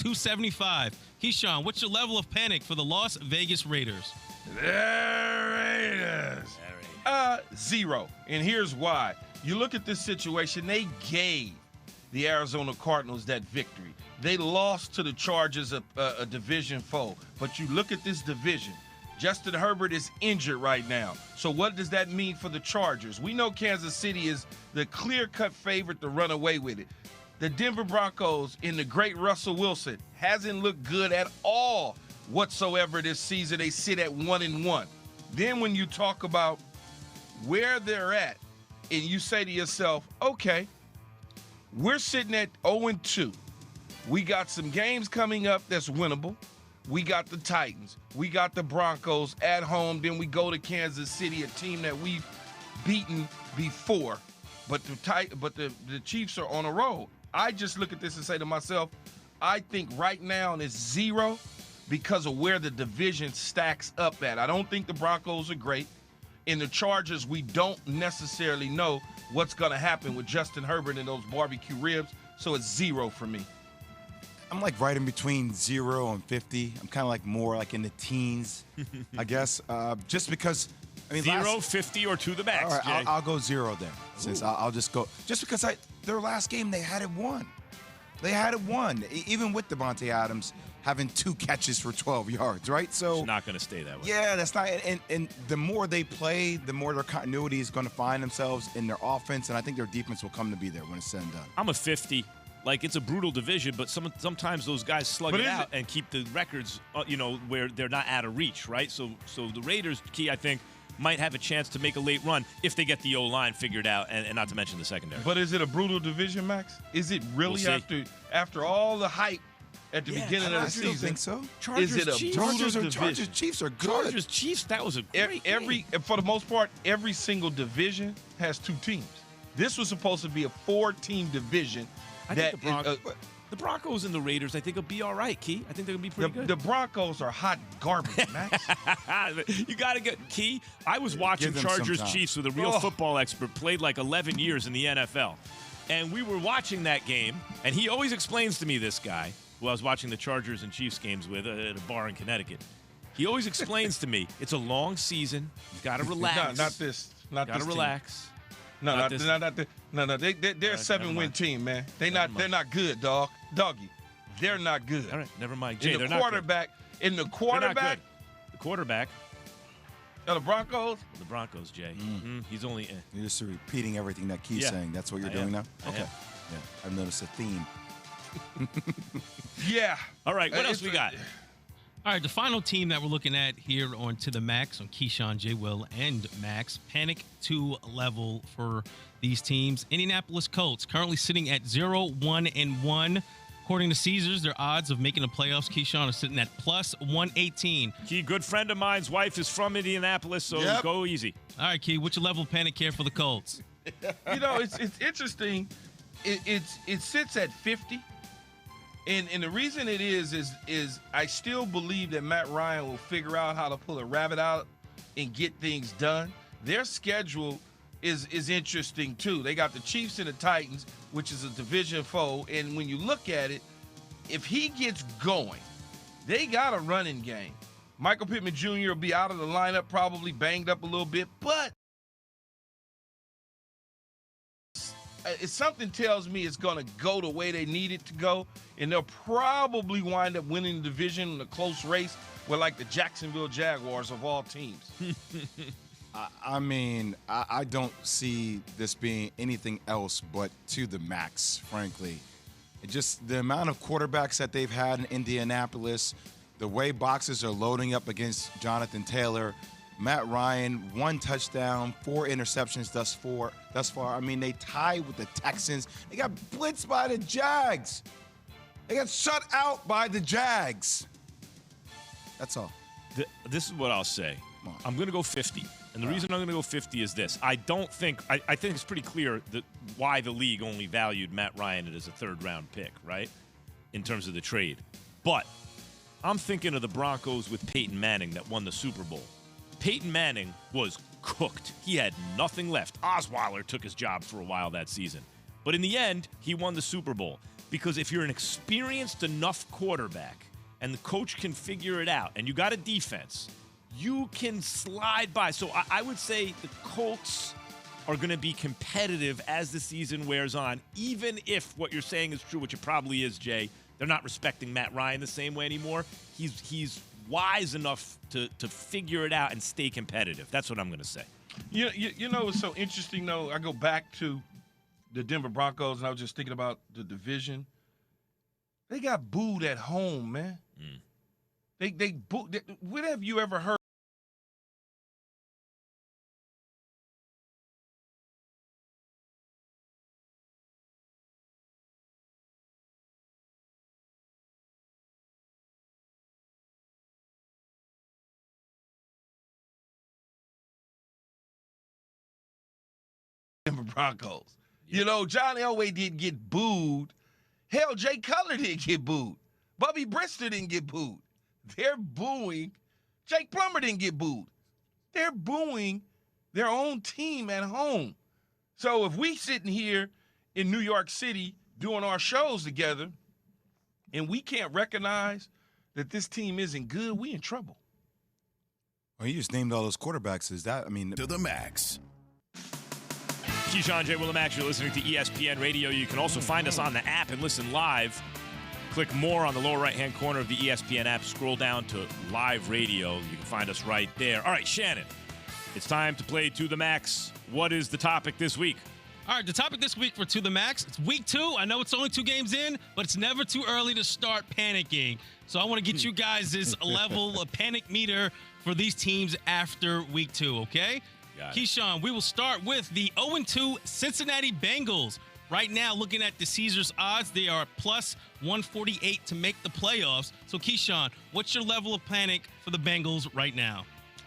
275. Keyshawn, what's your level of panic for the Las Vegas Raiders? The Raiders. 0. And here's why. You look at this situation, they gave the Arizona Cardinals that victory. They lost to the Chargers, a division foe. But you look at this division. Justin Herbert is injured right now. So what does that mean for the Chargers? We know Kansas City is the clear-cut favorite to run away with it. The Denver Broncos in the great Russell Wilson hasn't looked good at all whatsoever this season. They sit at 1-1. Then when you talk about where they're at and you say to yourself, okay, we're sitting at 0-2. We got some games coming up that's winnable. We got the Titans. We got the Broncos at home. Then we go to Kansas City, a team that we've beaten before. But the Chiefs are on a roll. I just look at this and say to myself, I think right now it's 0 because of where the division stacks up at. I don't think the Broncos are great. In the Chargers, we don't necessarily know what's going to happen with Justin Herbert and those barbecue ribs. So it's 0 for me. I'm like right in between 0 and 50. I'm kind of like more like in the teens, I guess. Just because, I mean, 0, 50, or to the max. All right, Jay. I'll go 0 then. Since I'll just go, just because their last game they had it won. They had it won, even with Devontae Adams having 2 catches for 12 yards, right? So it's not going to stay that way. Yeah, that's not. And the more they play, the more their continuity is going to find themselves in their offense, and I think their defense will come to be there when it's said and done. I'm a 50. Like, it's a brutal division, but sometimes those guys slug it out and keep the records, where they're not out of reach, right? So the Raiders, Key, I think, might have a chance to make a late run if they get the O-line figured out, and not to mention the secondary. But is it a brutal division, Max? Is it really after all the hype at the beginning of the season? I think so. Is it a brutal division? Chargers Chiefs are good. Chargers Chiefs, that was a great game. For the most part, every single division has 2 teams. This was supposed to be a 4-team division. I think the Broncos and the Raiders, I think, will be all right, Key. I think they're going to be pretty good. The Broncos are hot garbage, Max. You got to get Key. I was watching Chargers Chiefs with a real football expert, played like 11 years in the NFL. And we were watching that game, and he always explains to me, this guy, who I was watching the Chargers and Chiefs games with at a bar in Connecticut. He always explains to me, it's a long season. You've got to relax. Not this. Got to relax. No, they're a 7-win team, man. They're not good, doggy. They're not good. All right, never mind. Jay, the quarterback. The quarterback. Of the Broncos? The Broncos, Jay. He's only. You're just repeating everything that Key's saying. That's what you're doing now? Okay. Yeah, I've noticed a theme. Yeah. All right, what else we got? All right, the final team that we're looking at here on To The Max on Keyshawn, J. Will, and Max. Panic 2 level for these teams. Indianapolis Colts currently sitting at 0-1-1. According to Caesars, their odds of making the playoffs, Keyshawn, are sitting at plus 118. Key, good friend of mine's wife is from Indianapolis, so go easy. All right, Key, what's your level of panic here for the Colts? It's interesting. It sits at 50. And the reason it is I still believe that Matt Ryan will figure out how to pull a rabbit out and get things done. Their schedule is interesting, too. They got the Chiefs and the Titans, which is a division foe. And when you look at it, if he gets going, they got a running game. Michael Pittman Jr. will be out of the lineup, probably banged up a little bit, but something tells me it's going to go the way they need it to go, and they'll probably wind up winning the division in a close race with, like, the Jacksonville Jaguars of all teams. I mean, I don't see this being anything else but to the max, frankly. Just the amount of quarterbacks that they've had in Indianapolis, the way boxes are loading up against Jonathan Taylor, Matt Ryan, 1 touchdown, 4 interceptions thus far. I mean, they tied with the Texans. They got blitzed by the Jags. They got shut out by the Jags. That's all. This is what I'll say. I'm going to go 50. And the reason I'm going to go 50 is this. I think it's pretty clear that why the league only valued Matt Ryan as a 3rd-round pick, right, in terms of the trade. But I'm thinking of the Broncos with Peyton Manning that won the Super Bowl. Peyton Manning was cooked. He had nothing left. Osweiler took his job for a while that season. But in the end, he won the Super Bowl. Because if you're an experienced enough quarterback and the coach can figure it out and you got a defense, you can slide by. So I would say the Colts are going to be competitive as the season wears on, even if what you're saying is true, which it probably is, Jay. They're not respecting Matt Ryan the same way anymore. He's wise enough to figure it out and stay competitive. That's what I'm going to say. You know what's so interesting, though? I go back to the Denver Broncos, and I was just thinking about the division. They got booed at home, man. They booed. When have you ever heard Denver Broncos? Yeah. You know, John Elway didn't get booed. Hell, Jay Cutler didn't get booed. Bubby Brister didn't get booed. They're booing. Jake Plummer didn't get booed. They're booing their own team at home. So if we sitting here in New York City doing our shows together and we can't recognize that this team isn't good, we in trouble. Well, you just named all those quarterbacks. Is that, I mean, To the max. Keyshawn, J. Will, and Max, you're listening to ESPN Radio. You can also find us on the app and listen live. Click more on the lower right-hand corner of the ESPN app. Scroll down to live radio. You can find us right there. All right, Shannon, it's time to play To the Max. What is the topic this week? All right, the topic this week for To the Max, it's week 2. I know it's only 2 games in, but it's never too early to start panicking. So I want to get you guys this level of panic meter for these teams after week 2, okay? Keyshawn, we will start with the 0-2 Cincinnati Bengals. Right now, looking at the Caesars odds, they are plus 148 to make the playoffs. So, Keyshawn, what's your level of panic for the Bengals right now?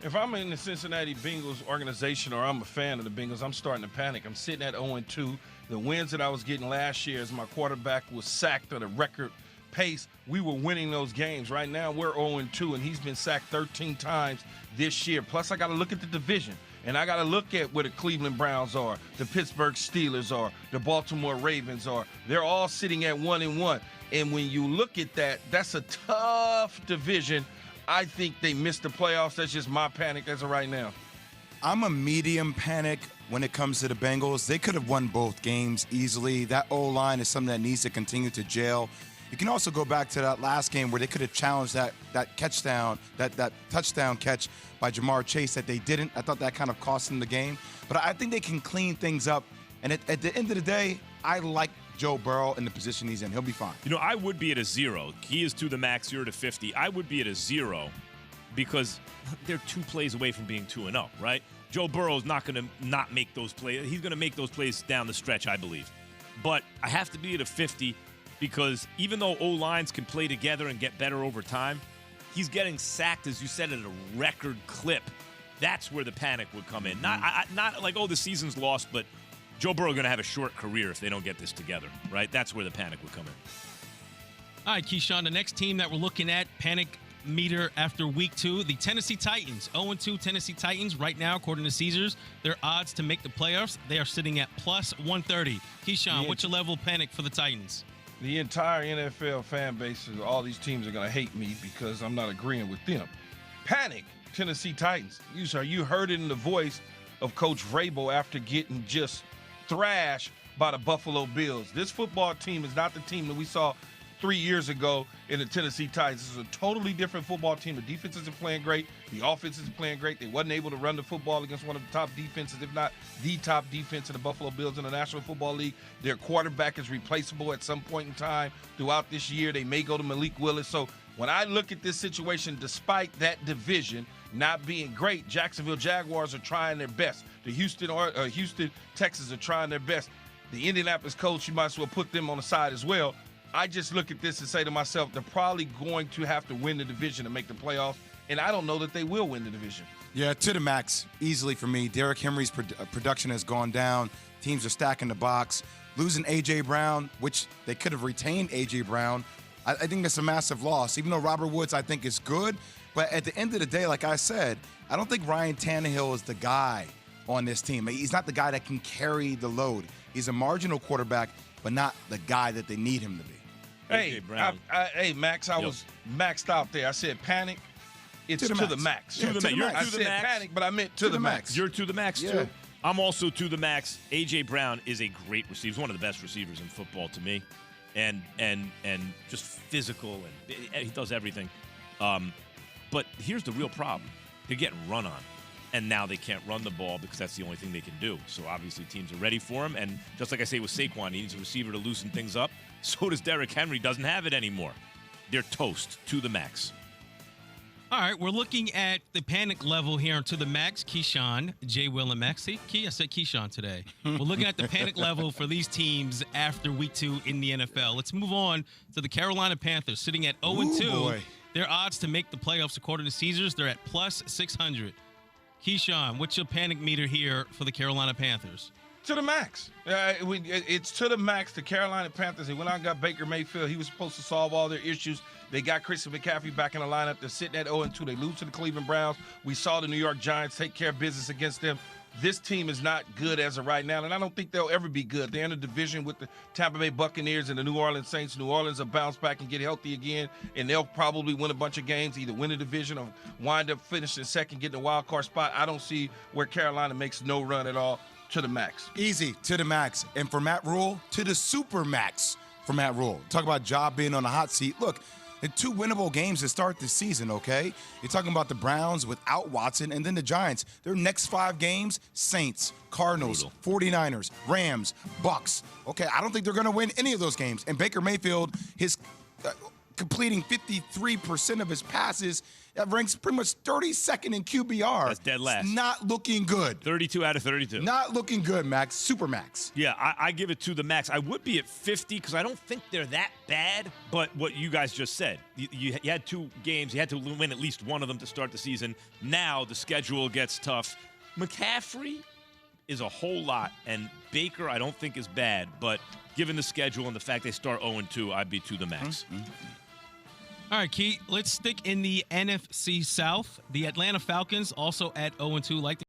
If I'm in the Cincinnati Bengals organization or I'm a fan of the Bengals, I'm starting to panic. I'm sitting at 0-2. The wins that I was getting last year as my quarterback was sacked at a record pace, we were winning those games. Right now, we're 0-2, and he's been sacked 13 times this year. Plus, I got to look at the division. And I got to look at where the Cleveland Browns are, the Pittsburgh Steelers are, the Baltimore Ravens are. They're all sitting at 1-1. And when you look at that, that's a tough division. I think they missed the playoffs. That's just my panic as of right now. I'm a medium panic when it comes to the Bengals. They could have won both games easily. That O-line is something that needs to continue to gel. You can also go back to that last game where they could have challenged that touchdown catch by Jamar Chase that they didn't. I thought that kind of cost them the game. But I think they can clean things up. And at the end of the day, I like Joe Burrow in the position he's in. He'll be fine. You know, I would be at a 0. He is to the max, 0 to 50. I would be at a 0 because they're 2 plays away from being 2-0, right? Joe Burrow is not going to not make those plays. He's going to make those plays down the stretch, I believe. But I have to be at a 50 because even though O-lines can play together and get better over time, he's getting sacked, as you said, at a record clip. That's where the panic would come in. Not like, oh, the season's lost, but Joe Burrow going to have a short career if they don't get this together, right? That's where the panic would come in. All right, Keyshawn, the next team that we're looking at, panic meter after week 2, the Tennessee Titans. 0-2 Tennessee Titans right now, according to Caesars, their odds to make the playoffs, they are sitting at plus 130. Keyshawn, what's your level of panic for the Titans? The entire NFL fan base, all these teams are going to hate me because I'm not agreeing with them. Panic, Tennessee Titans. You heard it in the voice of Coach Vrabel after getting just thrashed by the Buffalo Bills. This football team is not the team that we saw 3 years ago in the Tennessee Titans. This is a totally different football team. The defense isn't playing great. The offense isn't playing great. They wasn't able to run the football against one of the top defenses, if not the top defense in the Buffalo Bills in the National Football League. Their quarterback is replaceable at some point in time throughout this year. They may go to Malik Willis. So when I look at this situation, despite that division not being great, Jacksonville Jaguars are trying their best. The Houston Texans are trying their best. The Indianapolis Colts, you might as well put them on the side as well. I just look at this and say to myself, they're probably going to have to win the division to make the playoffs, and I don't know that they will win the division. Yeah, to the max, easily for me. Derrick Henry's production has gone down. Teams are stacking the box. Losing A.J. Brown, which they could have retained A.J. Brown, I think that's a massive loss. Even though Robert Woods, I think, is good, but at the end of the day, like I said, I don't think Ryan Tannehill is the guy on this team. He's not the guy that can carry the load. He's a marginal quarterback, but not the guy that they need him to be. Hey, A.J. Brown. hey, Max, I was maxed out there. I said panic. It's to the max. To the max. You're I to the said max. panic, but I meant to the max. You're to the max, Yeah. too. I'm also to the max. A.J. Brown is a great receiver. He's one of the best receivers in football to me. And just physical, and he does everything. But here's the real problem. They're getting run on. And now they can't run the ball because that's the only thing they can do. So obviously teams are ready for him. And just like I say with Saquon, he needs a receiver to loosen things up. So does Derrick Henry. Doesn't have it anymore. They're toast to the max. All right, we're looking at the panic level here to the max. Keyshawn, J. Will, and Max. See, I said Keyshawn today. We're looking at the panic level for these teams after week 2 in the NFL. Let's move on to the Carolina Panthers, sitting at 0-2. Boy. Their odds to make the playoffs, according to Caesars, they're at plus 600. Keyshawn, what's your panic meter here for the Carolina Panthers? To the max. It's to the max. The Carolina Panthers, they went out and got Baker Mayfield. He was supposed to solve all their issues. They got Christian McCaffrey back in the lineup. They're sitting at 0-2. They lose to the Cleveland Browns. We saw the New York Giants take care of business against them. This team is not good as of right now, and I don't think they'll ever be good. They're in a division with the Tampa Bay Buccaneers and the New Orleans Saints. New Orleans will bounce back and get healthy again, and they'll probably win a bunch of games, either win the division or wind up finishing second, getting a wild card spot. I don't see where Carolina makes no run at all. To the max. Easy, to the max. And for Matt Rule, to the super max for Matt Rule. Talk about job being on the hot seat. Look, in 2 winnable games to start the season, okay? You're talking about the Browns without Watson and then the Giants. Their next 5 games, Saints, Cardinals, 49ers, Rams, Bucks. Okay, I don't think they're going to win any of those games. And Baker Mayfield, his completing 53% of his passes, that ranks pretty much 32nd in QBR. That's dead last. It's not looking good. 32 out of 32. Not looking good, Max. Super max. Yeah, I give it to the max. I would be at 50 because I don't think they're that bad. But what you guys just said, you had 2 games. You had to win at least one of them to start the season. Now the schedule gets tough. McCaffrey is a whole lot, and Baker I don't think is bad. But given the schedule and the fact they start 0-2, I'd be to the max. All right, Key, let's stick in the NFC South. The Atlanta Falcons also at 0-2, like